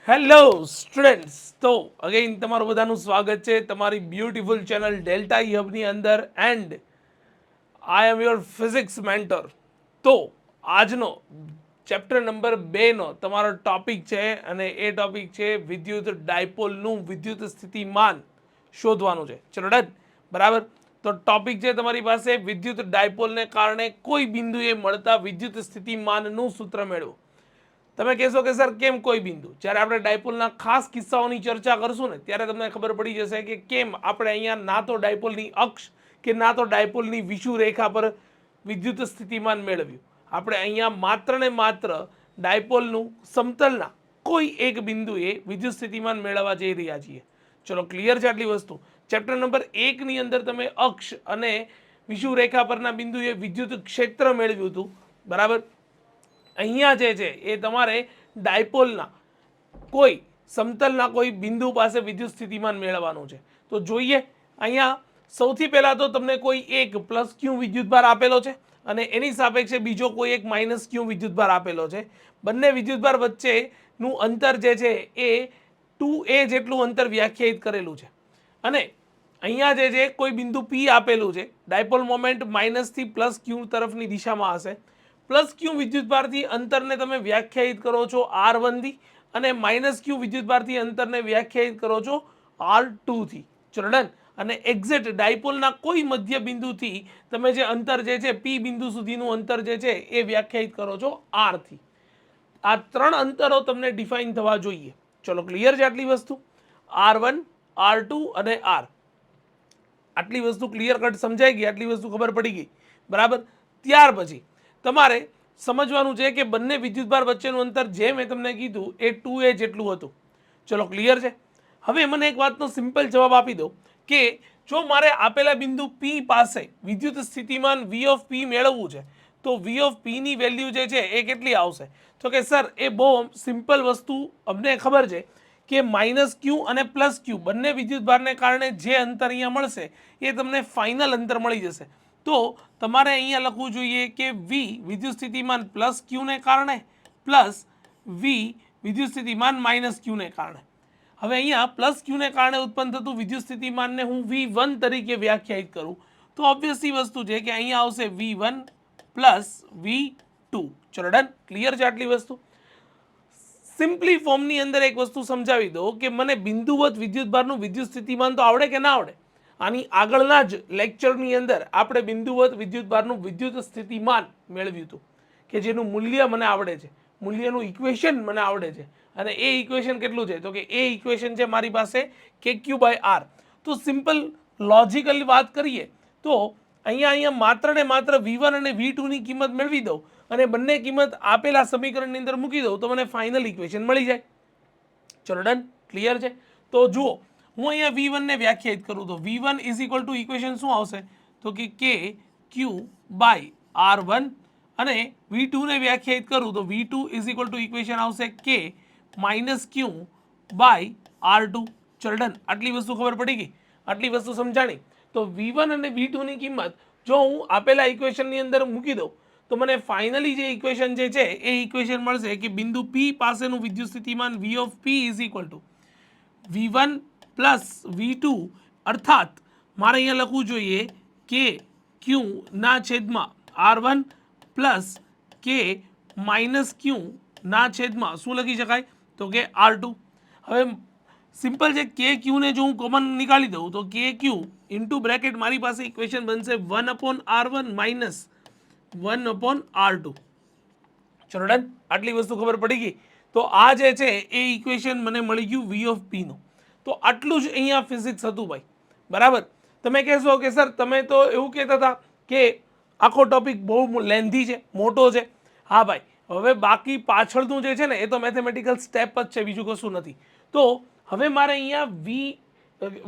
Hello students, તો again તમારું બધાનું સ્વાગત છે તમારી બ્યુટીફુલ ચેનલ ડેલ્ટા હબની અંદર and I M your physics mentor. તો આજનો ચેપ્ટર નંબર 2નો તમારો ટોપિક છે અને એ ટોપિક છે વિદ્યુત ડાયપોલનું વિદ્યુત સ્થિતિમાન શોધવાનું છે. ચલો ડન, બરાબર. તો ટોપિક છે તમારી પાસે વિદ્યુત ડાયપોલને કારણે કોઈ બિંદુએ મળતા વિદ્યુત સ્થિતિમાનનું સૂત્ર મેળવો. તમે કહેશો કે સર કેમ કોઈ બિંદુ? જ્યારે આપણે ડાયપોલના ખાસ કિસ્સાઓની ચર્ચા કરશું ને ત્યારે તમને ખબર પડી જશે કે કેમ આપણે અહીંયા ના તો ડાયપોલની અક્ષ કે ના તો ડાયપોલની વિષુવ રેખા પર વિદ્યુત સ્થિતિમાન મેળવ્યું. આપણે અહીંયા માત્ર ને માત્ર ડાયપોલનું સમતલના કોઈ એક બિંદુએ વિદ્યુત સ્થિતિમાન મેળવવા જઈ રહ્યા છીએ. ચલો ક્લિયર છે આટલી વસ્તુ. ચેપ્ટર નંબર 1ની અંદર તમે અક્ષ અને વિષુવ રેખા પરના બિંદુએ વિદ્યુત ક્ષેત્ર મેળવ્યું હતું, બરાબર. અહીંયા જે છે એ તમારે ડાયપોલના કોઈ સમતલના કોઈ બિંદુ પાસે વિદ્યુત સ્થિતિમાન મેળવવાનું છે. તો જોઈએ, અહીંયા સૌથી પહેલાં તો તમને કોઈ એક પ્લસ ક્યુ વિદ્યુતભાર આપેલો છે અને એની સાપેક્ષે બીજો કોઈ એક માઇનસ ક્યુ વિદ્યુતભાર આપેલો છે. બંને વિદ્યુતભાર વચ્ચેનું અંતર જે છે એ 2a જેટલું અંતર વ્યાખ્યાયિત કરેલું છે અને અહીંયા જે છે કોઈ બિંદુ P આપેલું છે. ડાયપોલ મોમેન્ટ માઇનસથી પ્લસ ક્યુ તરફની દિશામાં હશે. પ્લસ ક્યુ વિદ્યુતભારથી અંતરને તમે વ્યાખ્યાયિત કરો છો R1 થી અને માઇનસ ક્યુ વિદ્યુતભારથી અંતરને વ્યાખ્યાયિત કરો છો R2 થી. ચલો ડન. અને એક્ઝેક્ટ ડાયપોલના કોઈ મધ્ય બિંદુથી તમે જે અંતર જે છે P બિંદુ સુધીનું અંતર જે છે એ વ્યાખ્યાયિત કરો છો R થી. આ ત્રણ અંતરો તમને ડિફાઇન થવા જોઈએ. ચલો ક્લિયર છે આટલી વસ્તુ? R1, R2 અને R. આટલી વસ્તુ ક્લિયર કટ સમજાઈ ગઈ? આટલી વસ્તુ ખબર પડી ગઈ, બરાબર. ત્યાર પછી તમારે સમજવાનું છે કે બંને વિદ્યુતભાર વચ્ચેનું અંતર જે મેં તમને કીધું એ 2a જેટલું હતું. ચલો ક્લિયર છે? હવે મને એક વાતનો સિમ્પલ જવાબ આપી દો કે જો મારે આપેલા બિંદુ P પાસે વિદ્યુત સ્થિતિમાન V ઓફ P મેળવવું છે તો V ઓફ P ની વેલ્યુ જે છે એ કેટલી આવશે? તો કે સર એ બહુ સિમ્પલ વસ્તુ અમને ખબર છે કે માઇનસ ક્યુ અને પ્લસ ક્યુ બંને વિદ્યુતભારને કારણે જે અંતર અહીંયા મળશે એ તમને ફાઇનલ અંતર મળી જશે. તો તમારે અહીંયા લખવું જોઈએ કે V વિદ્યુત સ્થિતિમાન પ્લસ ક્યુને કારણે પ્લસ V વિદ્યુત સ્થિતિમાન માઇનસ ક્યુને કારણે. હવે અહીંયા પ્લસ ક્યુને કારણે ઉત્પન્ન થતું વિદ્યુત સ્થિતિમાનને હું V1 તરીકે વ્યાખ્યાયિત કરું તો ઓબ્વિયસલી વસ્તુ છે કે અહીંયા આવશે V1 પ્લસ V2. ચલો ડન, ક્લિયર છે આટલી વસ્તુ? સિમ્પલી ફોર્મની અંદર એક વસ્તુ સમજાવી દો કે મને બિંદુવત વિદ્યુતભારનું વિદ્યુત સ્થિતિમાન તો આવડે કે ના આવડે? આની આગળના જ લેક્ચરની અંદર આપણે બિંદુવત વિદ્યુતભારનું વિદ્યુત સ્થિતિમાન મેળવ્યું હતું કે જેનું મૂલ્ય મને આવડે છે, મૂલ્યનું ઇક્વેશન મને આવડે છે. અને એ ઇક્વેશન કેટલું છે? તો કે એ ઇક્વેશન છે મારી પાસે KQ/R. તો સિમ્પલ લોજિકલ વાત કરીએ તો અહીંયા માત્ર ને માત્ર V1 અને V2ની કિંમત મેળવી દઉં અને બંને કિંમત આપેલા સમીકરણની અંદર મૂકી દઉં તો મને ફાઇનલ ઇક્વેશન મળી જાય. ચલો ડન, ક્લિયર છે? તો જુઓ, હું અહીંયા V1 ને વ્યાખ્યાયિત કરું તો V1 is equal two equation શું આવશે? તો કે KQ/R1 અને V2 ને વ્યાખ્યાયિત કરું તો V2 is equal two equation આવશે K માઇનસ Q/R2. ચલો ડન, આટલી વસ્તુ ખબર પડી ગઈ? આટલી વસ્તુ સમજાણી? તો V1 અને V2ની કિંમત જો હું આપેલા ઇક્વેશનની અંદર મૂકી દઉં તો મને ફાઇનલી જે ઇક્વેશન જે છે એ ઇક્વેશન મળશે કે બિંદુ P પાસેનું વિદ્યુત સ્થિતિમાન V of P is equal two V1 plus V2, અર્થાત મારે અહીંયા લખવું જોઈએ કે Q ના છેદમાં R1 plus K minus Q ના છેદમાં શું લખી શકાય? તો કે R2. હવે સિમ્પલ છે, કે ક્યુને જો હું કોમન નીકાળી દઉં તો કે ક્યુ ઇન્ટુ બ્રેકેટ મારી પાસે ઇક્વેશન બનશે 1/R1 માઇનસ 1/R2. ચલો ડન, આટલી વસ્તુ ખબર પડી ગઈ? તો આ જે છે એ ઇક્વેશન મને મળી ગયું V ઓફ P નું. તો આટલું જ અહીંયા ફિઝિક્સ હતું ભાઈ, બરાબર. તમે કહેશો કે સર તમે તો એવું કહેતા હતા કે આખો ટોપિક બહુ લેન્ધી છે, મોટો છે. હા ભાઈ, હવે બાકી પાછળનું જે છે ને એ તો મેથેમેટિકલ સ્ટેપ જ છે, બીજું કશું નથી. તો હવે મારે અહીંયા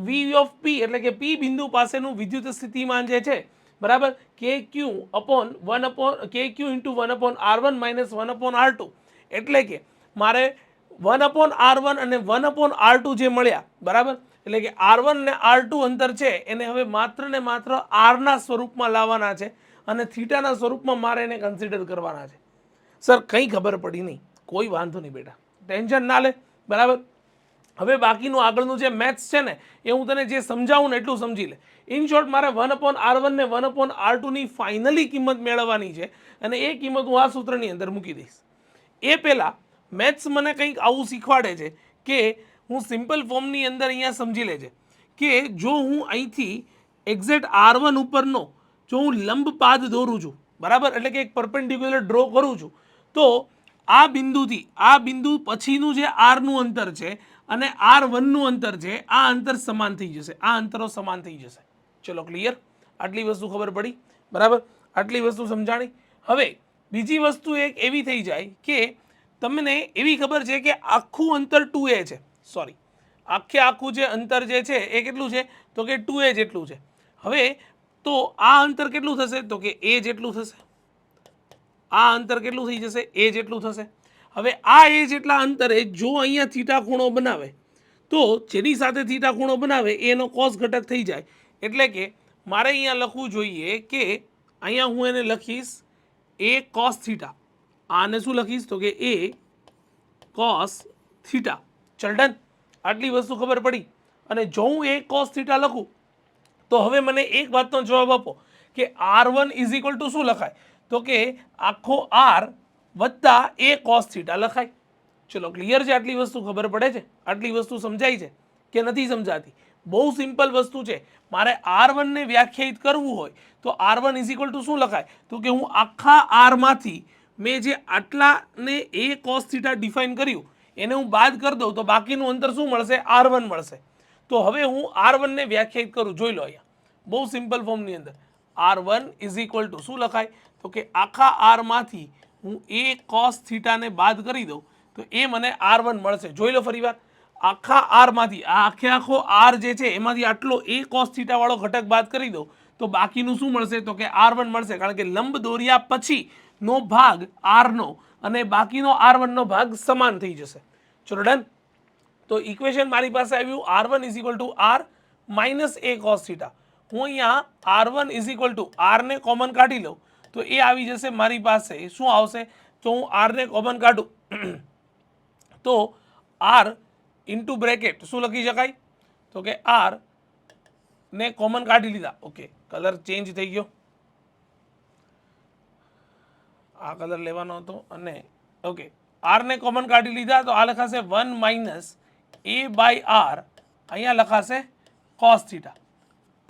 V ઓફ P એટલે કે P બિંદુ પાસેનું વિદ્યુત સ્થિતિમાન જે છે, બરાબર, KQ into 1/R1 minus 1/R2 એટલે કે મારે 1/R1 અને 1/R2 જે મળ્યા, બરાબર, એટલે કે R1 અને R2 અંતર છે એને હવે માત્ર ને માત્ર Rના સ્વરૂપમાં લાવવાના છે અને થીટાના સ્વરૂપમાં મારે એને કન્સિડર કરવાના છે. સર કંઈ ખબર પડી નહીં? કોઈ વાંધો નહીં બેટા, ટેન્શન ના લે. બરાબર. હવે બાકીનું આગળનું જે મેથ્સ છે ને એ હું તને જે સમજાવું ને એટલું સમજી લે. ઇન શોર્ટ મારે 1/R1 ને 1/R2 ની ફાઇનલી કિંમત મેળવવાની છે અને એ કિંમત હું આ સૂત્રની અંદર મૂકી દઈશ. એ પહેલાં મેથ્સ મને કંઈક આવું શીખવાડે છે કે હું સિમ્પલ ફોર્મની અંદર અહીંયા સમજી લેજે કે જો હું અહીંથી એક્ઝેક્ટ R1 ઉપરનો જો હું લંબ પાદ દોરું છું, બરાબર, એટલે કે એક પરપેન્ડિક્યુલર ડ્રો કરું છું, તો આ બિંદુથી આ બિંદુ પછીનું જે આરનું અંતર છે અને R1નું અંતર છે, આ અંતર સમાન થઈ જશે, આ અંતરો સમાન થઈ જશે. ચલો ક્લિયર? આટલી વસ્તુ ખબર પડી, બરાબર? આટલી વસ્તુ સમજાણી. હવે બીજી વસ્તુ એક એવી થઈ જાય કે તમને એવી ખબર છે કે આખું અંતર 2a છે, સોરી આખું જે અંતર જે છે એ કેટલું છે તો કે 2a જેટલું છે. હવે તો આ અંતર કેટલું થશે તો કે a જેટલું થશે, આ અંતર કેટલું થઈ જશે a જેટલું થશે. હવે આ a જેટલા અંતરે જો અહીંયા થીટા ખૂણો બનાવે તો જેની સાથે થીટા ખૂણો બનાવે એનો કોસ ઘટક થઈ જાય. એટલે કે મારે અહીંયા લખવું જોઈએ કે અહીંયા હું એને લખીશ a cos થીટા, આને શું લખીશ તો કે a cos થીટા. ચલ ડન, આટલી વસ્તુ ખબર પડી. અને જો હું a cos થીટા લખું તો હવે મને એક વાતનો જવાબ આપો કે R1 ઇઝ ઇક્વલ ટુ શું લખાય તો કે આખો R વત્તા a cos થીટા લખાય. ચલો ક્લિયર છે? આટલી વસ્તુ ખબર પડે છે? આટલી વસ્તુ સમજાય છે કે નથી સમજાતી? બહુ સિમ્પલ વસ્તુ છે. મારે R1 ને વ્યાખ્યાયિત કરવું હોય તો R1 ઇઝ ઇક્વલ ટુ શું લખાય તો કે હું આખા R માંથી મેં જે આટલાને a cos થીટા ડિફાઇન કર્યું એને હું બાદ કરી દઉં તો બાકીનું અંતર શું મળશે? R1 મળશે. તો હવે હું R1 ને વ્યાખ્યાયિત કરું, જોઈ લો અહીંયા બહુ સિમ્પલ ફોર્મની અંદર R1 ઇઝ ઇક્વલ ટુ શું લખાય તો કે આખા R માંથી હું a cos થીટાને બાદ કરી દઉં તો એ મને R1 મળશે. જોઈ લો ફરીવાર, આખા R માંથી આખો R જે છે એમાંથી આટલો a cos થીટા વાળો ઘટક બાદ કરી દઉં તો બાકીનું શું મળશે તો કે R1 મળશે, કારણ કે લંબ દોર્યા પછીનો ભાગ R નો અને બાકીનો R1 નો ભાગ સમાન થઈ જશે. ચલો ડન. તો ઇક્વેશન મારી પાસે આવ્યું R1 is equal two R minus a cos theta. હું અહીંયા R1 is equal two R ને કોમન કાઢી લઉં તો એ આવી જશે મારી પાસે શું આવશે તો હું R ને કોમન કાઢું તો R ઇન્ટુ બ્રેકેટ શું લખી શકાય તો કે R ને કોમન કાઢી લીધા. ઓકે, કલર ચેન્જ થઈ ગયો, આ કલર લેવાનો હતો અને ઓકે R ને કોમન કાઢી લીધા તો આ લખાશે 1 માઇનસ a બાય R, અહીંયા લખાશે cos થીટા.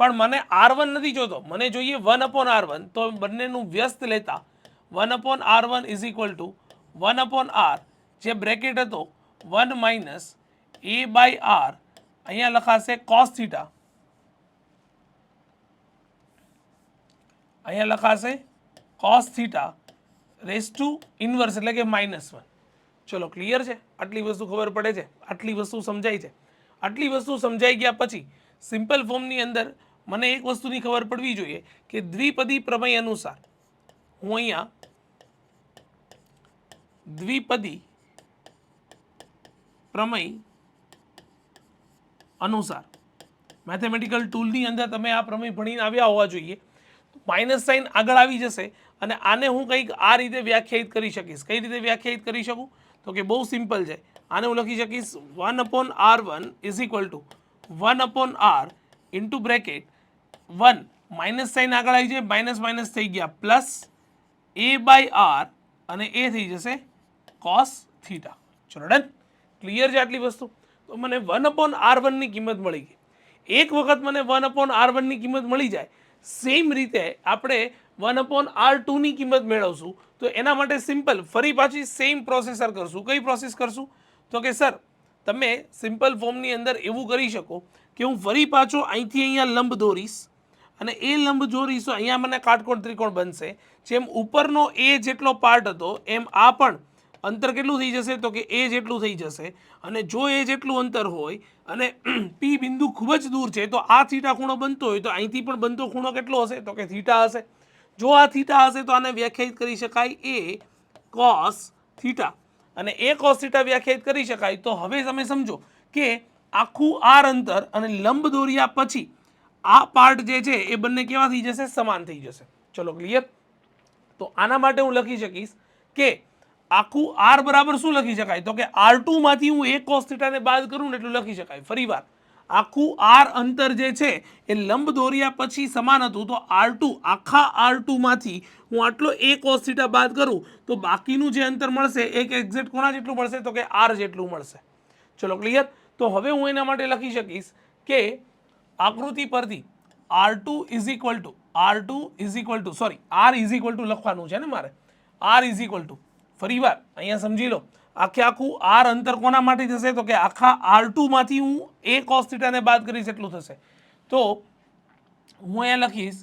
પણ મને R1 નથી જોતો, મને જોઈએ 1/R1. તો બંનેનું વ્યસ્ત લેતા 1/R1 is equal to 1/R જે બ્રેકેટ હતો 1 માઇનસ a બાય R, અહીંયા લખાશે cos થીટા, અહીંયા લખાશે cos theta raise to inverse એટલે કે -1. ચલો ક્લિયર છે? આટલી વસ્તુ ખબર પડે છે? આટલી વસ્તુ સમજાય છે? આટલી વસ્તુ સમજાઈ ગયા પછી સિમ્પલ ફોર્મની અંદર મને એક વસ્તુની ખબર પડવી જોઈએ કે દ્વિપદી પ્રમેય અનુસાર હું અહીંયા દ્વિપદી પ્રમેય અનુસાર મેથેમેટિકલ ટૂલની અંદર તમે આ પ્રમેય ભણીને આવ્યા હોવા જોઈએ. માઇનસ સાઇન આગળ આવી જશે અને આને હું કંઈક આ રીતે વ્યાખ્યાયિત કરી શકીશ. કઈ રીતે વ્યાખ્યાયિત કરી શકું તો કે બહુ સિમ્પલ છે. આને હું લખી શકીશ 1/R1 is equal to 1/R into bracket 1 minus sign આગળ આવી જાય, માઇનસ માઇનસ થઈ ગયા પ્લસ a બાય R અને એ થઈ જશે cos થીટા. ચલો ડન, ક્લિયર છે આટલી વસ્તુ? તો મને 1/R1 ની કિંમત મળી ગઈ. એક વખત મને 1/R1 ની કિંમત મળી જાય, સેમ રીતે આપણે 1/R2 ની કિંમત મેળવશું તો એના માટે સિમ્પલ ફરી પાછી સેમ પ્રોસેસર કરશું. કઈ પ્રોસેસ કરશું તો કે સર તમે સિમ્પલ ફોર્મની અંદર એવું કરી શકો કે હું ફરી પાછો અહીંથી અહીંયા લંબ દોરીશ અને એ લંબ દોરીશ તો અહીંયા મને કાટકોણ ત્રિકોણ બનશે. જેમ ઉપરનો a જેટલો પાર્ટ હતો એમ આ પણ અંતર કેટલું થઈ જશે તો કે a જેટલું થઈ જશે. અને જો a જેટલું અંતર હોય અને p બિંદુ ખૂબ જ દૂર છે તો આ થીટા ખૂણો બનતો હોય તો અહીંથી પણ બનતો ખૂણો કેટલો હશે તો કે થીટા હશે. જો આ થીટા હશે તો આને વ્યાખ્યાયિત કરી શકાય a cos થીટા અને a cos થીટા વ્યાખ્યાયિત કરી શકાય. તો હવે તમે સમજો કે આખું R અંતર અને લંબ દોર્યા પછી આ પાર્ટ જે છે એ બંને કેવા થઈ જશે? સમાન થઈ જશે. ચલો ક્લિયર? તો આના માટે હું લખી શકીશ કે આખું આર બરાબર શું લખી શકાય? તો કે R2 માંથી હું એક કોસ થીટાને બાદ કરું ને એટલું લખી શકાય. ફરીવાર આખું આર અંતર જે છે એ લંબ દોર્યા પછી સમાન હતું, તો R2 આખા R2 માંથી હું આટલો એ કોસ થીટા બાદ કરું તો બાકીનું જે અંતર મળશે એક એક્ઝેક્ટ કોના જેટલું મળશે? તો કે આર જેટલું મળશે. ચલો ક્લિયર. તો હવે હું એના માટે લખી શકીશ કે આકૃતિ પરથી R2 is equal two sorry R is equal two લખવાનું છે ને મારે. R ઇઝ ઇક્વલ ટુ ફરીવાર અહીંયા સમજી લો, આખે આખું આર અંતર કોના માટે થશે? તો કે આખા R2 માંથી હું એ કોસ થીટાને બાદ કરીશ એટલું થશે. તો હું અહીંયા લખીશ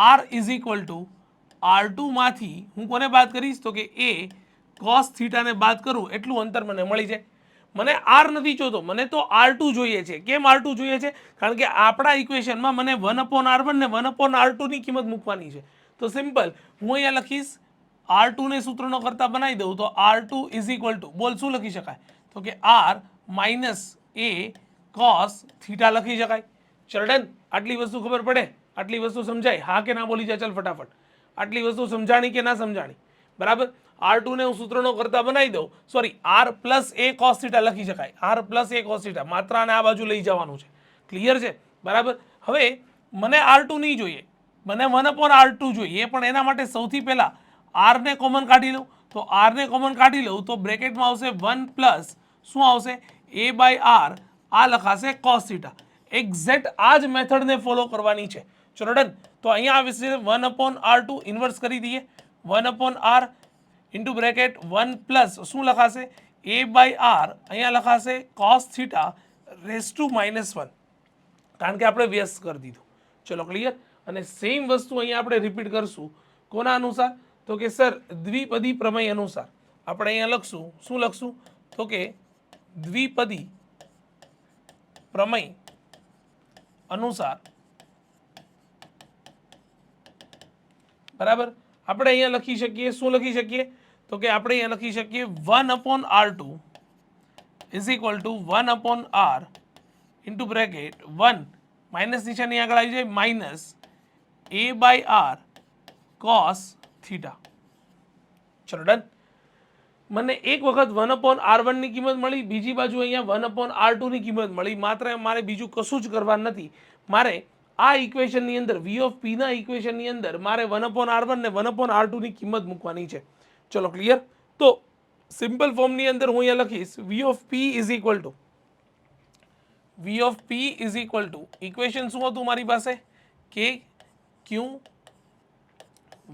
R is equal two R2 માંથી હું કોને બાદ કરીશ? તો કે એ કોસ થીટાને બાદ કરું એટલું અંતર મને મળી જાય. મને આર નથી જોતો, મને તો R2 જોઈએ છે. કેમ R2 જોઈએ છે? કારણ કે આપણા ઇક્વેશનમાં મને 1/R1 ને 1/R2 ની કિંમત મૂકવાની છે. તો સિમ્પલ હું અહીંયા લખીશ R2 ને સૂત્રનો કરતા બનાવી દઉં તો R2 ઇઝ ઇક્વલ ટુ બોલ શું લખી શકાય? તો કે R માઇનસ એ કોસ થીટા લખી શકાય. ચલ આટલી વસ્તુ ખબર પડે? આટલી વસ્તુ સમજાય? હા કે ના બોલી જાય? ચાલ ફટાફટ. આટલી વસ્તુ સમજાણી કે ના સમજાણી? બરાબર. R2 ને હું સૂત્રનો કરતા બનાવી દઉં, sorry R plus a cos theta લખી શકાય. R plus a cos theta માત્ર આને આ બાજુ લઈ જવાનું છે. ક્લિયર છે? બરાબર. હવે મને R2 નહીં જોઈએ, મને 1/R2 જોઈએ, પણ એના માટે સૌથી પહેલા R ને કોમન કાઢી લઉં. તો R ને કોમન કાઢી લઉં તો બ્રેકેટમાં આવશે 1 પ્લસ શું આવશે? A by R. આ લખાશે કોસ થીટા. એક્ઝેક્ટ આ જ મેથડને ફોલો કરવાની છે. ચલો ડન. તો અહીંયા આવશે 1/R2 ઇન્વર્સ કરી દઈએ. 1/R ઇન્ટુ બ્રેકેટ 1 પ્લસ શું લખાશે? A by R. અહીંયા લખાશે કોસ થીટા રેસ ટુ -1, કારણ કે આપણે વ્યસ્ત કરી દીધું. ચલો ક્લિયર. અને સેમ વસ્તુ અહીંયા આપણે રિપીટ કરશું. કોના અનુસાર? તો કે સર દ્વિપદી પ્રમેય અનુસાર. આપણે અહીંયા લખશું શું લખશું? તો કે દ્વિપદી પ્રમેય અનુસાર. બરાબર. આપણે અહીંયા લખી શકીએ શું લખી શકીએ? તો કે આપણે અહીંયા લખી શકીએ 1/R2 is equal to 1/R into bracket 1 minus નિશાની આગળ આવી જાય minus A by R cos theta. ચલો ડન. મને એક વખત 1/R1 ની કિંમત મળી, બીજી બાજુ અહીંયા 1/R2 ની કિંમત મળી. માત્ર મારે બીજું કશું જ કરવાનું નથી. મારે આ ઇક્વેશનની અંદર V ઓફ P ના ઇક્વેશનની અંદર મારે 1/R1 ને 1/R2 ની કિંમત મૂકવાની છે. ચલો ક્લિયર. તો સિમ્પલ ફોર્મની અંદર હું અહીંયા લખીશ V of P is equal two equation શું હતું મારી પાસે? કે Q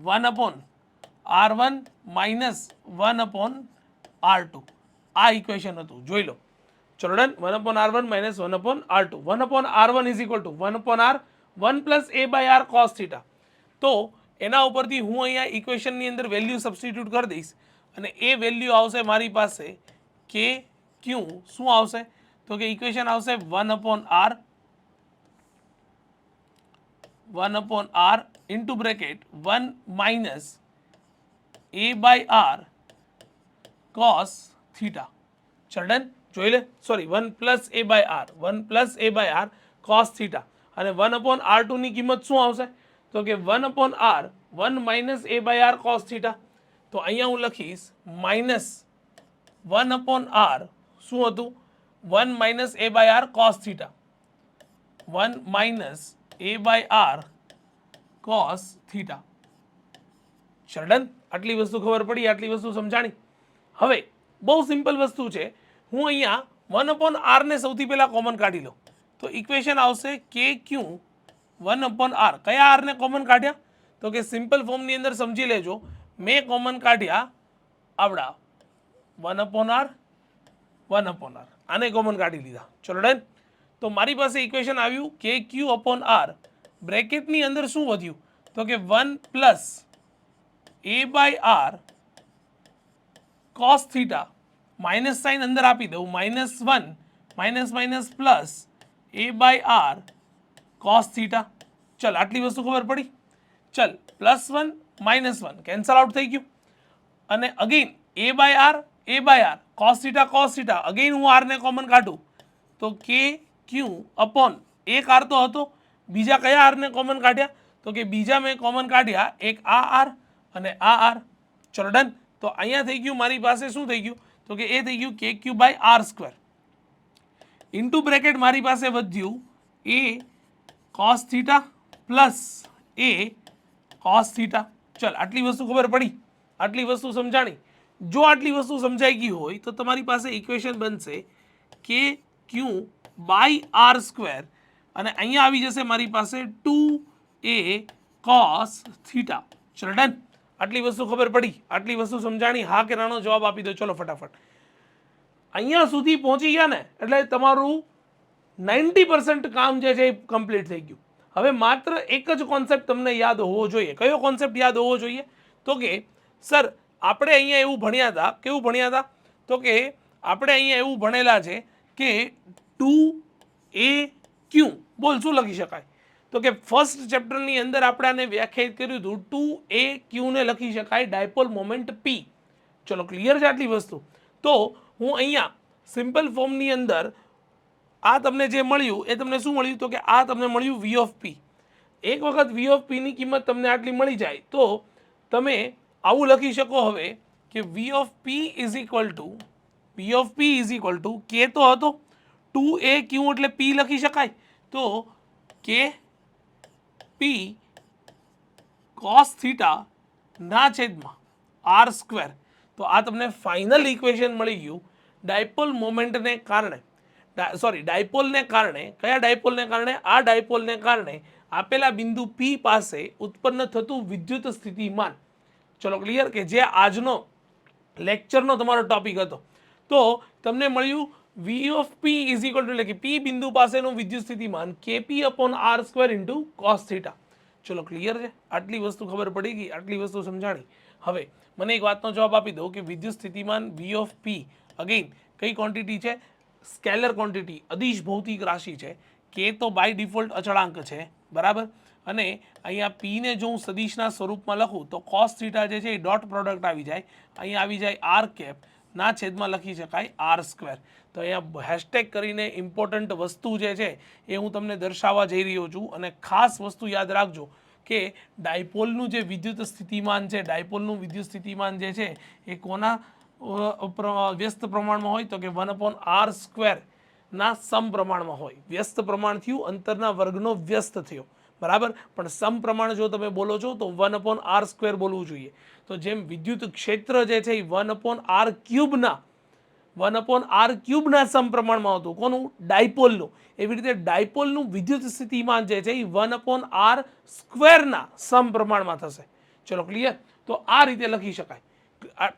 1/R1 માઇનસ 1/R2. આ ઇક્વેશન હતું, જોઈ લો. ચલો done. 1/R1 minus 1/R2. 1/R1 is equal to 1/R 1 plus A by R cos theta. તો એના ઉપરથી હું અહીંયા ઇક્વેશનની અંદર વેલ્યુ સબસ્ટિટ્યૂટ કરી દઈશ અને એ વેલ્યુ આવશે મારી પાસે કે ક્યુ શું આવશે? તો કે ઇક્વેશન આવશે 1/R into bracket 1 minus A by R cos theta. ચલ ડન. જોઈ લે. Sorry 1 plus A by R cos theta. અને 1/R2 ની કિંમત શું આવશે? તો કે 1/R 1 minus A by R cos theta. તો અહીંયા હું લખીશ માઇનસ 1/R શું હતું? 1 minus A by R cos theta. 1 minus A by R cos theta. ચલ ડન. આટલી વસ્તુ ખબર પડી? આટલી વસ્તુ સમજાણી? હવે બહુ સિમ્પલ વસ્તુ છે. હું અહીંયા 1/R ને સૌથી પહેલા કોમન કાઢી લઉં તો ઇક્વેશન આવશે કે ક્યુ 1/R. કયા R ને કોમન કાઢ્યા? તો કે સિમ્પલ ફોર્મની અંદર સમજી લેજો, મેં કોમન કાઢ્યા આવડા 1/R. આને કોમન કાઢી લીધા. ચલો ડન. તો મારી પાસે ઇક્વેશન આવ્યું કે ક્યુ અપોન R. બ્રેકેટની અંદર શું વધ્યું? તો કે 1 plus A by R cos theta. Minus sign અંદર આપી દઉં, -1 minus minus plus A by R cos theta. ચલ આટલી વસ્તુ ખબર પડી? ચલ +1 -1 કેન્સલ આઉટ થઈ ગયું. અને again A by R cos theta. Again હું R ને કોમન કાઢું તો કે ક્યુ અપોન એક R તો હતો, બીજા કયા R ને કોમન કાઢ્યા? તો કે બીજા મેં કોમન કાઢ્યા એક આ R અને આ R. ચલો ડન. તો અહીંયા થઈ ગયું મારી પાસે શું થઈ ગયું તો કે એ થઈ ગયું કે q by r square into bracket મારી પાસે વધ્યું a cos theta plus a cos theta. ચલ આટલી વસ્તુ ખબર પડી, આટલી વસ્તુ સમજાણી. જો આટલી વસ્તુ સમજાઈ ગઈ હોય તો તમારી પાસે ઇક્વેશન બનશે કે ક્યુ બાય આર સ્ક્વેર અને અહીંયા આવી જશે મારી પાસે 2a કોસ થીટા. ચલો ડન. આટલી વસ્તુ ખબર પડી, આટલી વસ્તુ સમજાણી? હા કે નાનો જવાબ આપી દો. ચલો ફટાફટ. અહીંયા સુધી પહોંચી ગયા ને એટલે તમારું 90% કામ જે છે એ કમ્પ્લીટ થઈ ગયું. હવે માત્ર એક જ કોન્સેપ્ટ તમને યાદ હોવો જોઈએ. કયો કોન્સેપ્ટ યાદ હોવો જોઈએ? તો કે સર આપણે અહીંયા એવું ભણ્યા હતા. કેવું ભણ્યા હતા? તો કે આપણે અહીંયા એવું ભણેલા છે કે 2a q બોલ શું લખી શકાય? તો કે ફર્સ્ટ ચેપ્ટરની અંદર આપણે આને વ્યાખ્યાયિત કર્યું હતું 2a q ને લખી શકાય ડાયપોલ મોમેન્ટ p. ચલો ક્લિયર છે આટલી વસ્તુ? તો હું અહીંયા સિમ્પલ ફોર્મની અંદર આ તમને જે મળ્યું એ તમને શું મળ્યું? તો કે આ તમને મળ્યું v ઓફ p. એક વખત v ઓફ p ની કિંમત તમને આટલી મળી જાય તો તમે આવું લખી શકો હવે કે v of p is equal two k તો હતો 2a q એટલે p લખી શકાય તો k p cos થીટા ના છેદમાં r સ્ક્વેર. તો આ તમને ફાઇનલ ઇક્વેશન મળી ગયું ડાયપોલ મોમેન્ટને કારણે. ડાયપોલને કારણે. કયા ડાયપોલને કારણે? આ ડાયપોલને કારણે આપેલા બિંદુ P પાસે ઉત્પન્ન થતું વિદ્યુત સ્થિતિમાન. ચલો ક્લિયર? કે જે આજનો લેક્ચરનો તમારો ટોપિક હતો. તો તમને મળ્યું v of p is equal two એટલે કે p બિંદુ પાસેનું વિદ્યુત સ્થિતિમાન kp upon r square into cos theta. ચલો ક્લિયર છે? આટલી વસ્તુ ખબર પડી ગઈ, આટલી વસ્તુ સમજાણી. હવે મને એક વાતનો જવાબ આપી દો કે વિદ્યુત સ્થિતિમાન v ઓફ p અગેન કઈ ક્વોન્ટિટી છે? સ્કેલર ક્વોન્ટિટી, અદિશ ભૌતિક રાશિ છે. કે તો બાય ડિફોલ્ટ અચળાંક છે, બરાબર. અને અહીંયા p ને જો હું સદિશના સ્વરૂપમાં લખું તો કોસ થીટા જે છે એ ડોટ પ્રોડક્ટ આવી જાય. અહીંયા આવી જાય આર કેપ ના છેદમાં લખી શકાય આર સ્ક્વેર. તો અહીંયા હેશટેગ કરીને ઇમ્પોર્ટન્ટ વસ્તુ જે છે એ હું તમને દર્શાવવા જઈ રહ્યો છું. અને ખાસ વસ્તુ યાદ રાખજો કે ડાયપોલનું જે વિદ્યુત સ્થિતિમાન છે, ડાયપોલનું વિદ્યુત સ્થિતિમાન જે છે એ કોના વ્યસ્ત પ્રમાણમાં હોય? તો કે 1/r સ્ક્વેર ના સમપ્રમાણમાં હોય. વ્યસ્ત પ્રમાણ થયું અંતરના વર્ગનો વ્યસ્ત થયો, બરાબર. પણ સમપ્રમાણ જો તમે બોલો છો તો 1/r સ્ક્વેર બોલવું જોઈએ. તો જેમ વિદ્યુત ક્ષેત્ર જે છે એ 1/r ક્યુબના સમપ્રમાણમાં હતું. કોનું? ડાયપોલનું. એવી રીતે ડાયપોલનું વિદ્યુત સ્થિતિમાન જે છે એ 1/r સ્ક્વેરના સમપ્રમાણમાં થશે. ચલો ક્લિયર? તો આ રીતે લખી શકાય.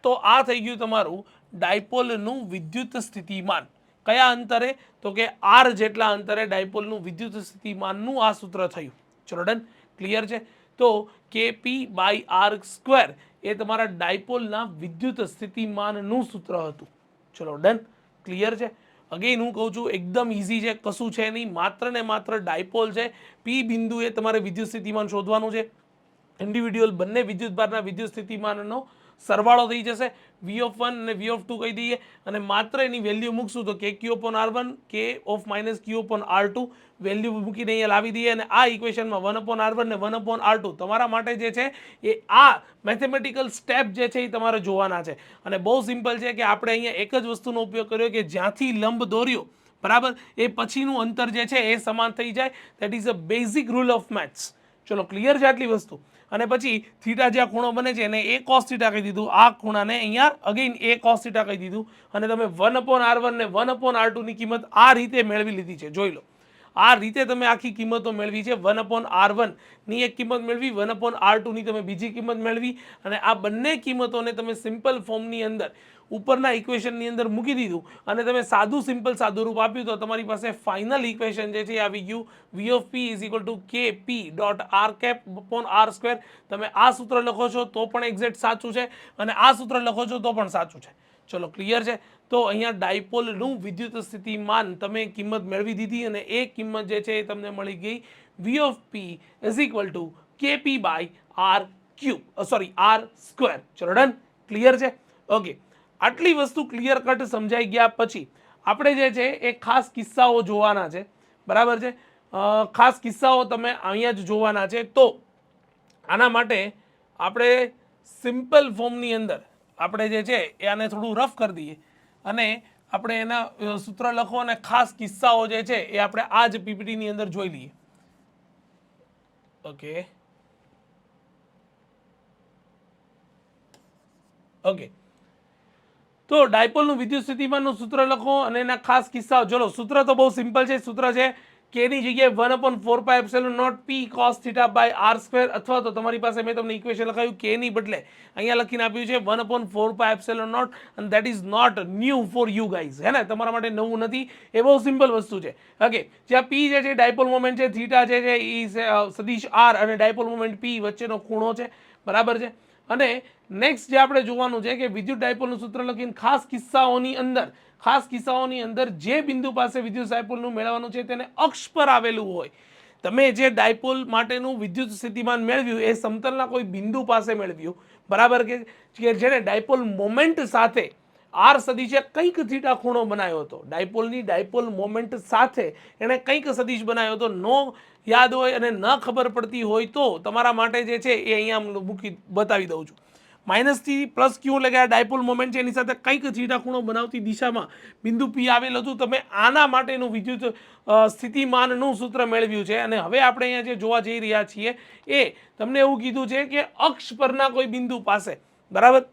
તો આ થઈ ગયું તમારું ડાયપોલનું વિદ્યુત સ્થિતિમાન. કયા અંતરે? તો કે r જેટલા અંતરે ડાયપોલનું વિદ્યુત સ્થિતિમાનનું આ સૂત્ર થયું. ચલો ડન. ક્લિયર છે? તો kp બાય r સ્ક્વેર એ તમારા ડાયપોલના વિદ્યુત સ્થિતિમાનનું સૂત્ર હતું. ચલો ડન. ક્લિયર છે? અગેન હું કહું છું એકદમ ઇઝી છે, કશું છે નહીં. માત્ર ને માત્ર ડાયપોલ છે. p બિંદુએ તમારે વિદ્યુત સ્થિતિમાન શોધવાનું છે. ઇન્ડિવિડ્યુઅલ બંને વિદ્યુતભારના વિદ્યુત સ્થિતિમાનનો સરવાળો થઈ જશે. v ઓફ 1 અને v ઓફ 2 કહી દઈએ અને માત્ર એની વેલ્યુ મૂકશું તો k q upon r1 k of minus q upon r2 value મૂકીને અહીંયા લાવી દઈએ અને આ ઇક્વેશનમાં 1/r1 ને 1/r2 તમારા માટે જે છે એ આ મેથેમેટિકલ સ્ટેપ જે છે એ તમારે જોવાના છે. અને બહુ સિમ્પલ છે કે આપણે અહીંયા એક જ વસ્તુનો ઉપયોગ કર્યો કે જ્યાંથી લંબ દોર્યો, બરાબર, એ પછીનું અંતર જે છે એ સમાન થઈ જાય. That is a basic rule of maths. ચલો ક્લિયર છે આટલી વસ્તુ? અને પછી થીટા જ્યાં ખૂણો બને છે એને a cos થીટા કહી દીધું. આ ખૂણાને અહીંયા અગેન a cos થીટા કહી દીધું. અને તમે 1/r1 ને 1/r2 ની કિંમત આ રીતે મેળવી લીધી છે. જોઈ લો, આ રીતે તમે આખી કિંમતો મેળવી છે. 1/r1 ની એક કિંમત મેળવી, 1/r2 ની તમે બીજી કિંમત મેળવી અને આ બંને કિંમતોને તમે સિમ્પલ ફોર્મની અંદર ઉપરના ઇક્વેશનની અંદર મૂકી દીધું અને તમે સાદું રૂપ આપ્યું તો તમારી પાસે ફાઇનલ ઇક્વેશન જે છે આવી ગયું v of p is equal to kp dot r cap upon r square. તમે આ સૂત્ર લખો છો તો પણ એક્ઝેક્ટ સાચું છે અને આ સૂત્ર લખો છો તો પણ સાચું છે. ચલો ક્લિયર છે? તો અહીંયા ડાયપોલનું વિદ્યુત સ્થિતિમાન તમે કિંમત મેળવી દીધી અને એ કિંમત જે છે એ તમને મળી ગઈ v of p is equal to kp by r cube r square. ચલો ડન. ક્લિયર છે? ઓકે. આટલી વસ્તુ ક્લિયર કટ સમજાઈ ગયા પછી આપણે જે છે એ ખાસ કિસ્સાઓ જોવાના છે, બરાબર છે. ખાસ કિસ્સાઓ તમે અહીંયા જ જોવાના છે. તો આના માટે આપણે સિમ્પલ ફોર્મની અંદર આપણે જે છે એ આને થોડું રફ કરી દઈએ અને આપણે એના સૂત્ર લખો અને ખાસ કિસ્સાઓ જે છે એ આપણે આ જ પીપીટીની અંદર જોઈ લઈએ. ઓકે, તો ડાયપોલનું વિદ્યુત સ્થિતિમાનનું સૂત્ર લખો અને એના ખાસ કિસ્સાઓ. ચલો, સૂત્ર તો બહુ સિમ્પલ છે. સૂત્ર છે કે ની જગ્યાએ 1/4πε0 p cos θ by r square, અથવા તો તમારી પાસે મેં તમને ઇક્વેશન લખાયું કે ની બદલે અહીંયા લખીને આપ્યું છે 1/4πε0, અને that is not new for you guys, હે ને, તમારા માટે નવું નથી. એ બહુ સિમ્પલ વસ્તુ છે. ઓકે, જ્યાં p જે છે ડાયપોલ મોમેન્ટ છે, થીટા જે છે એ સદિશ r અને ડાયપોલ મોમેન્ટ p વચ્ચેનો ખૂણો છે, બરાબર છે. અને નેક્સ્ટ જે આપણે જોવાનું છે કે વિદ્યુત ડાયપોલનું સૂત્ર લખીને ખાસ કિસ્સાઓની અંદર જે બિંદુ પાસે વિદ્યુત ડાયપોલનું મેળવવાનું છે તેને અક્ષ પર આવેલું હોય. તમે જે ડાયપોલ માટેનું વિદ્યુત સ્થિતિમાન મેળવ્યું એ સમતલના કોઈ બિંદુ પાસે મેળવ્યું, બરાબર, કે જેને ડાયપોલ મોમેન્ટ સાથે આર સદિશે કંઈક થીટા ખૂણો બનાવ્યો હતો. ડાયપોલની ડાયપોલ મોમેન્ટ સાથે એણે કંઈક સદિશ બનાવ્યો હતો. નો યાદ હોય અને ન ખબર પડતી હોય તો તમારા માટે જે છે એ અહીંયા મૂકી બતાવી દઉં છું. માઇનસથી પ્લસ ક્યુ એટલે કે આ ડાયપોલ મોમેન્ટ છે એની સાથે કંઈક થીટા ખૂણો બનાવતી દિશામાં બિંદુ પી આવેલું હતું. તમે આના માટેનું વિદ્યુત સ્થિતિમાનનું સૂત્ર મેળવ્યું છે. અને હવે આપણે અહીંયા જે જોવા જઈ રહ્યા છીએ એ તમને એવું કીધું છે કે અક્ષ પરના કોઈ બિંદુ પાસે, બરાબર,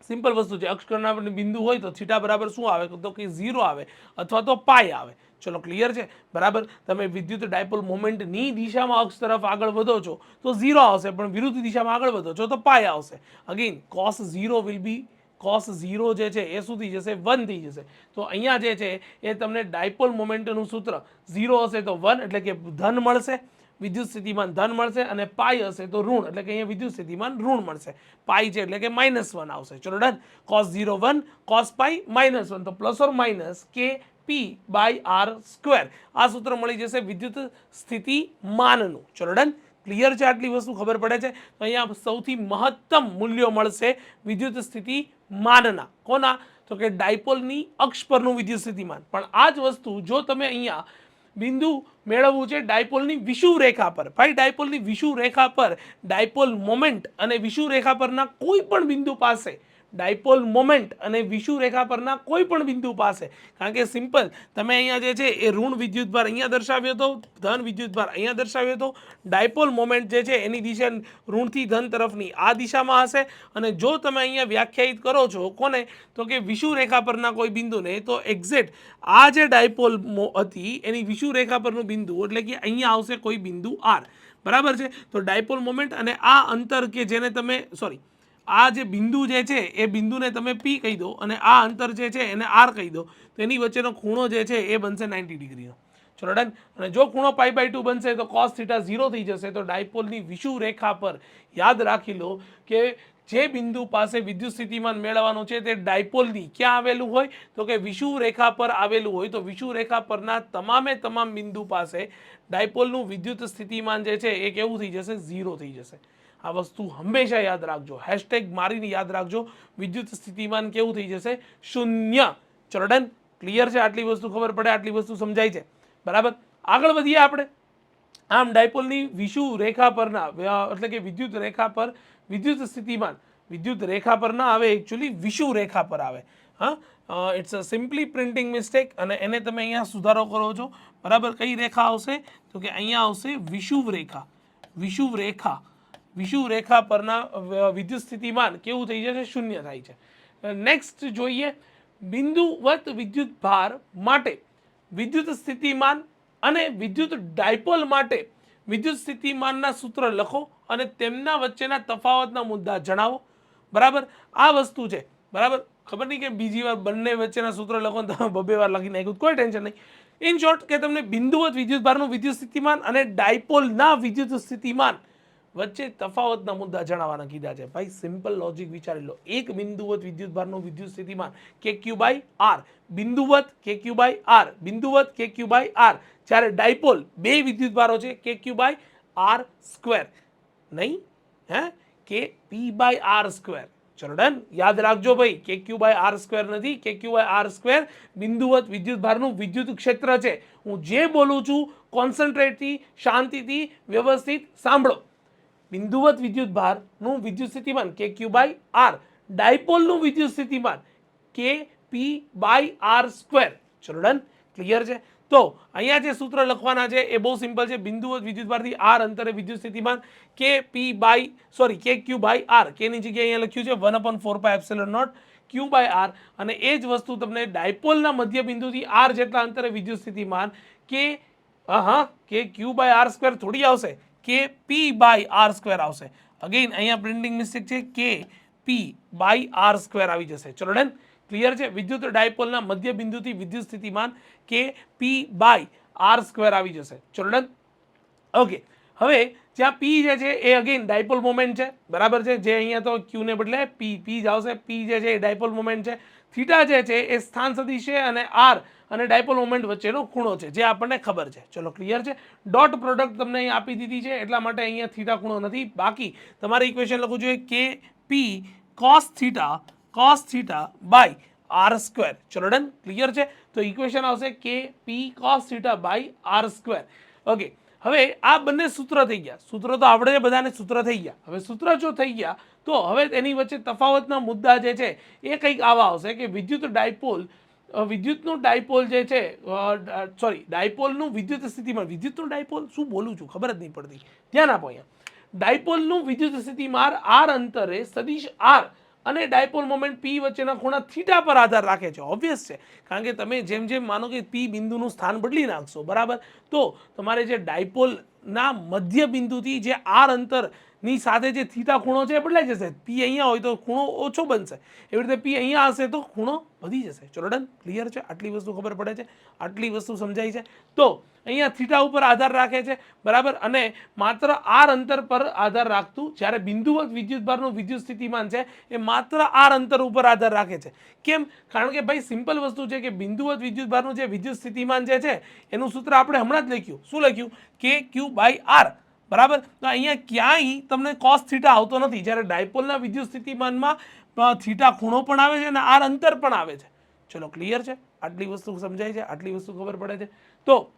સિમ્પલ વસ્તુ છે. અક્ષ પરના બિંદુ હોય તો થીટા બરાબર શું આવે તો કે 0 આવે અથવા તો પાય આવે. ચલો, ક્લિયર છે, બરાબર. તમે વિદ્યુત ડાયપોલ મોમેન્ટની દિશામાં અક્ષ તરફ આગળ વધો છો તો 0 આવશે, પણ વિરુદ્ધ દિશામાં આગળ વધો છો તો પાય આવશે. Again cos 0 will be cos 0 જે છે એ શું થઈ જશે, 1 થઈ જશે. તો અહીંયા જે છે એ તમને ડાયપોલ મોમેન્ટનું સૂત્ર 0 હશે તો 1 એટલે કે ધન મળશે, વિદ્યુત સ્થિતિમાન ધન મળશે, અને પાઈ હશે તો ઋણ એટલે કે અહીંયા વિદ્યુત સ્થિતિમાન ઋણ મળશે. પાઈ છે એટલે કે -1 આવશે. ચલો, ડન. cos 0 1, cos પાઈ -1, તો પ્લસ ઓર માઇનસ કે પી બાય આર સ્ક્વેર. આ સૂત્ર મળી જશે વિદ્યુત સ્થિતિમાનનું. ચલો, ડન. ક્લિયર છે? આટલી વસ્તુ ખબર પડે છે? તો અહીંયા સૌથી મહત્તમ મૂલ્યો મળશે વિદ્યુત સ્થિતિમાનના. કોના? તો કે ડાયપોલની અક્ષ પરનું વિદ્યુત સ્થિતિમાન. પણ આ જ વસ્તુ જો તમે અહીંયા બિંદુ મેળવવું છે ડાયપોલની વિષુવ રેખા પર, ભાઈ ડાયપોલની વિષુવ રેખા પર ડાયપોલ મોમેન્ટ અને વિષુવ રેખા પરના કોઈ પણ બિંદુ પાસે, ડાયપોલ મોમેન્ટ અને વિષુવ રેખા પરના કોઈ પણ બિંદુ પાસે, કારણ કે સિમ્પલ તમે અહીંયા જે છે એ ઋણ વિદ્યુતભાર અહીંયા દર્શાવ્યો હતો, ધન વિદ્યુતભાર અહીંયા દર્શાવ્યો હતો. ડાયપોલ મોમેન્ટ જે છે એની દિશા ઋણથી ધન તરફની આ દિશામાં હશે. અને જો તમે અહીંયા વ્યાખ્યાયિત કરો છો કોને, તો કે વિષુવ રેખા પરના કોઈ બિંદુને, તો એક્ઝેક્ટ આ જે ડાયપોલ હતી એની વિષુવ રેખા પરનું બિંદુ એટલે કે અહીંયા આવશે કોઈ બિંદુ આર, બરાબર છે. તો ડાયપોલ મોમેન્ટ અને આ અંતર કે જેને તમે આ જે બિંદુ જે છે એ બિંદુને તમે પી કહી દો અને આ અંતર જે છે એને આર કહી દો, તો એની વચ્ચેનો ખૂણો જે છે એ બનશે 90 ડિગ્રીનો. ચલો, ડન. અને જો ખૂણો π/2 બનશે તો cos θ 0 થઈ જશે. તો ડાયપોલની વિષુવ રેખા પર યાદ રાખી લો કે જે બિંદુ પાસે વિદ્યુત સ્થિતિમાન મેળવવાનું છે તે ડાયપોલની ક્યાં આવેલું હોય તો કે વિષુવ રેખા પર આવેલું હોય. તો વિષુવ રેખા પરના તમામ બિંદુ પાસે ડાયપોલનું વિદ્યુત સ્થિતિમાન જે છે એ કેવું થઈ જશે, 0 થઈ જશે. આ વસ્તુ હંમેશા યાદ રાખજો, હેશટેગ મારીને યાદ રાખજો. વિદ્યુત સ્થિતિમાન કેવું થઈ જશે, 0. ચલો, ડન. ક્લિયર છે? આટલી વસ્તુ ખબર પડે, આટલી વસ્તુ સમજાય છે, બરાબર. આગળ વધીએ આપણે. આમ ડાયપોલની વિષુવ રેખા પરના એટલે કે વિદ્યુત રેખા પર વિદ્યુત સ્થિતિમાન વિદ્યુત રેખા પર ના આવે, એકચ્યુઅલી વિષુવ રેખા પર આવે. હા, it's a simply printing mistake અને એને તમે અહીંયા સુધારો કરો છો, બરાબર. કઈ રેખા આવશે તો કે અહીંયા આવશે વિષુવ રેખા. વિષુવ રેખા પરના વિદ્યુત સ્થિતિમાન કેવું થઈ જશે, 0 થાય છે. નેક્સ્ટ જોઈએ બિંદુવત વિદ્યુત ભાર માટે વિદ્યુત સ્થિતિમાન અને વિદ્યુત ડાયપોલ માટે વિદ્યુત સ્થિતિમાનના સૂત્ર લખો અને તેમના વચ્ચેના તફાવતના મુદ્દા જણાવો, બરાબર. આ વસ્તુ છે, બરાબર. ખબર નહીં કે બીજી વાર બંને વચ્ચેના સૂત્ર લખો ને તમે 2 વાર લખી નાખ્યું, કોઈ ટેન્શન નહીં. ઇન શોર્ટ કે તમને બિંદુવત વિદ્યુત ભારનું વિદ્યુત સ્થિતિમાન અને ડાયપોલના વિદ્યુત સ્થિતિમાન વચ્ચે તફાવતના મુદ્દા જણાવવાના કીધા છે. ભાઈ સિમ્પલ લોજિક વિચારી લો. એક બિંદુવત વિદ્યુતભારનું વિદ્યુત સ્થિતિમાન KQ/R, બિંદુવત KQ/R, બિંદુવત KQ/R, જ્યારે ડાયપોલ બે વિદ્યુતભારો છે KQ/R સ્ક્વેર, નહીં કે P/R સ્ક્વેર. ચલો, ડન. યાદ રાખજો ભાઈ, KQ/R સ્ક્વેર નથી, KQ/R સ્ક્વેર બિંદુવત વિદ્યુતભારનું વિદ્યુત ક્ષેત્ર છે. હું જે બોલું છું કોન્સન્ટ્રેટથી, શાંતિથી, વ્યવસ્થિત સાંભળો. બિંદુવત વિદ્યુતભારનું વિદ્યુત સ્થિતિમાન KQ/R, ડાયપોલનું વિદ્યુત સ્થિતિમાન Kp/r². ચલો ડન, ક્લિયર છે. તો અહીંયા જે સૂત્ર લખવાના છે એ બહુ સિમ્પલ છે. બિંદુવત વિદ્યુતભારથી r અંતરે વિદ્યુત સ્થિતિમાન Kq/r, k ની જગ્યાએ અહીંયા લખ્યું છે 1/4πε0 Q/r, અને એ જ વસ્તુ તમને ડાયપોલના મધ્ય બિંદુથી r જેટલા અંતરે વિદ્યુત સ્થિતિમાન Kq/r² થોડી આવશે, Kp/r² આવશે. અગેન અહીંયા પ્રિન્ટિંગ મિસ્ટેક છે, Kp/r² આવી જશે. ચલો ડન, ક્લિયર છે. વિદ્યુત ડાયપોલના મધ્ય બિંદુથી વિદ્યુત સ્થિતિમાન Kp/r² આવી જશે. ચલો ડન, ઓકે. હવે જ્યાં p જે છે એ અગેન ડાયપોલ મોમેન્ટ છે, બરાબર છે. જે અહીંયા તો q ને બદલે p જ આવશે. p જે છે એ ડાયપોલ મોમેન્ટ છે. થીટા જે છે એ સ્થાન સદિશ છે, અને r અને ડાયપોલ મોમેન્ટ વચ્ચેનો ખૂણો છે, જે આપણને ખબર છે. ચલો ક્લિયર છે. ડોટ પ્રોડક્ટ તમને અહીં આપી દીધી છે, એટલા માટે અહીંયા થીટા ખૂણો નથી. બાકી તમારે ઇક્વેશન લખવું જોઈએ Kp cos θ/r². ચલો ડન, ક્લિયર છે. તો ઇક્વેશન આવશે Kp cos θ/r². ઓકે. હવે આ બંને સૂત્ર થઈ ગયા. સૂત્ર તો આવડે છે બધાને, સૂત્ર થઈ ગયા. હવે સૂત્ર જો થઈ ગયા તો હવે એની વચ્ચે તફાવતના મુદ્દા જે છે એ કંઈક આવા આવશે કે વિદ્યુતનું ડાયપોલ જે છે, ડાયપોલનું વિદ્યુત સ્થિતિમાન, વિદ્યુતનું ડાયપોલ શું બોલું છું ખબર જ નહીં પડતી, ધ્યાન આપો. અહીંયા ડાયપોલનું વિદ્યુત સ્થિતિમાન r અંતરે સદિશ r અને ડાયપોલ મોમેન્ટ p વચ્ચેના ખૂણા થીટા પર આધાર રાખે છે. ઓબ્વિયસ છે, કારણ કે તમે જેમ જેમ માનો કે p બિંદુનું સ્થાન બદલી નાખશો, બરાબર, તો તમારે જે ડાયપોલના મધ્ય બિંદુથી જે r અંતરની સાથે જે થીટા ખૂણો છે એ બદલાઈ જશે. p અહીંયા હોય તો ખૂણો ઓછો બનશે, એવી રીતે p અહીંયા હશે તો ખૂણો વધી જશે. ચલો ડન, ક્લિયર છે. આટલી વસ્તુ ખબર પડે છે, આટલી વસ્તુ સમજાય છે. તો અહીંયા થીટા ઉપર આધાર રાખે છે, બરાબર, અને માત્ર r અંતર પર આધાર રાખતું, જ્યારે બિંદુવત વિદ્યુતભારનું વિદ્યુત સ્થિતિમાન છે એ માત્ર r અંતર ઉપર આધાર રાખે છે. કેમ? કારણ કે ભાઈ સિમ્પલ વસ્તુ છે કે બિંદુવત વિદ્યુતભારનું જે વિદ્યુત સ્થિતિમાન જે છે એનું સૂત્ર આપણે હમણાં જ લખ્યું. શું લખ્યું? Kq/r, બરાબર. તો અહીંયા ક્યાંય તમને cos θ આવતો નથી, જ્યારે ડાયપોલના વિદ્યુત સ્થિતિમાનમાં થીટા ખૂણો પણ આવે છે અને r અંતર પણ આવે છે. ચલો ક્લિયર છે. આટલી વસ્તુ સમજાય છે, આટલી વસ્તુ ખબર પડે છે. તો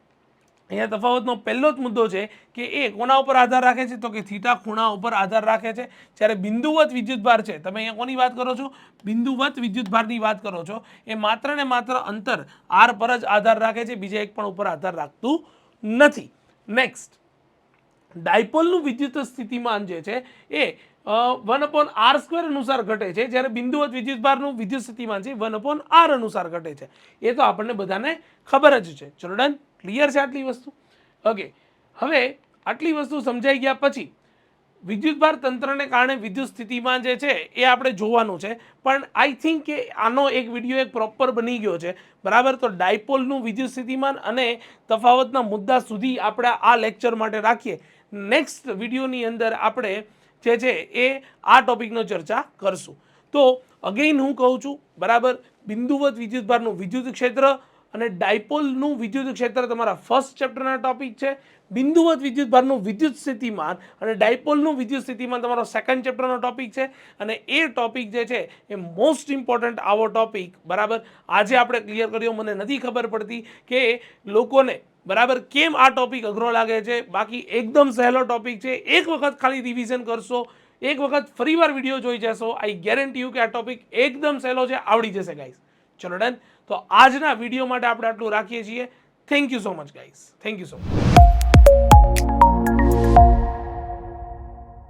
અહીંયા તફાવતનો પહેલો જ મુદ્દો છે કે એ કોના ઉપર આધાર રાખે છે, તો કે થીટા ખૂણા ઉપર આધાર રાખે છે. જ્યારે બિંદુવત વિદ્યુતભાર છે, તમે અહીંયા કોની વાત કરો છો? બિંદુવત વિદ્યુતભારની વાત કરો છો. એ માત્ર ને માત્ર અંતર r પર જ આધાર રાખે છે, બીજા એક પણ ઉપર આધાર રાખતું નથી. નેક્સ્ટ, ડાયપોલનું વિદ્યુત સ્થિતિમાન જે છે એ 1/r² અનુસાર ઘટે છે, જ્યારે બિંદુવત વિદ્યુતભારનું વિદ્યુત સ્થિતિમાન છે 1/r અનુસાર ઘટે છે. એ તો આપણને બધાને ખબર જ છે. ચલો ડન, ક્લિયર છે આટલી વસ્તુ. ઓકે. હવે આટલી વસ્તુ સમજાઈ ગયા પછી વિદ્યુતભાર તંત્રને કારણે વિદ્યુત સ્થિતિમાન જે છે એ આપણે જોવાનું છે. પણ આઈ થિંક કે આનો એક વિડીયો એક પ્રોપર બની ગયો છે, બરાબર. તો ડાયપોલનું વિદ્યુત સ્થિતિમાન અને તફાવતના મુદ્દા સુધી આપણે આ લેક્ચર માટે રાખીએ. નેક્સ્ટ વિડીયોની અંદર આપણે જે છે એ આ ટોપિકનો ચર્ચા કરશું. તો અગેઇન હું કહું છું, બરાબર, બિંદુવત વિદ્યુતભારનું વિદ્યુત ક્ષેત્ર અને ડાયપોલનું વિદ્યુત ક્ષેત્ર તમારા ફર્સ્ટ ચેપ્ટરના ટોપિક છે. બિંદુવત વિદ્યુતભારનું વિદ્યુત સ્થિતિમાન અને ડાયપોલનું વિદ્યુત સ્થિતિમાન તમારો સેકન્ડ ચેપ્ટરનો ટોપિક છે. અને એ ટોપિક જે છે એ મોસ્ટ ઇમ્પોર્ટન્ટ આવો ટોપિક, બરાબર, આજે આપણે ક્લિયર કર્યો. મને નથી ખબર પડતી કે લોકોને, બરાબર, કેમ આ ટોપિક અઘરો લાગે છે. બાકી એકદમ સહેલો ટોપિક છે. એક વખત ખાલી રિવિઝન કરશો, એક વખત ફરીવાર વિડીયો જોઈ જશો, આઈ ગેરંટી યુ કે આ ટોપિક એકદમ સહેલો છે, આવડી જશે ગાઈસ. ચલો ડન. તો આજના વિડીયો માટે આપણે આટલું રાખીએ છીએ. Thank you so much guys, thank you so much.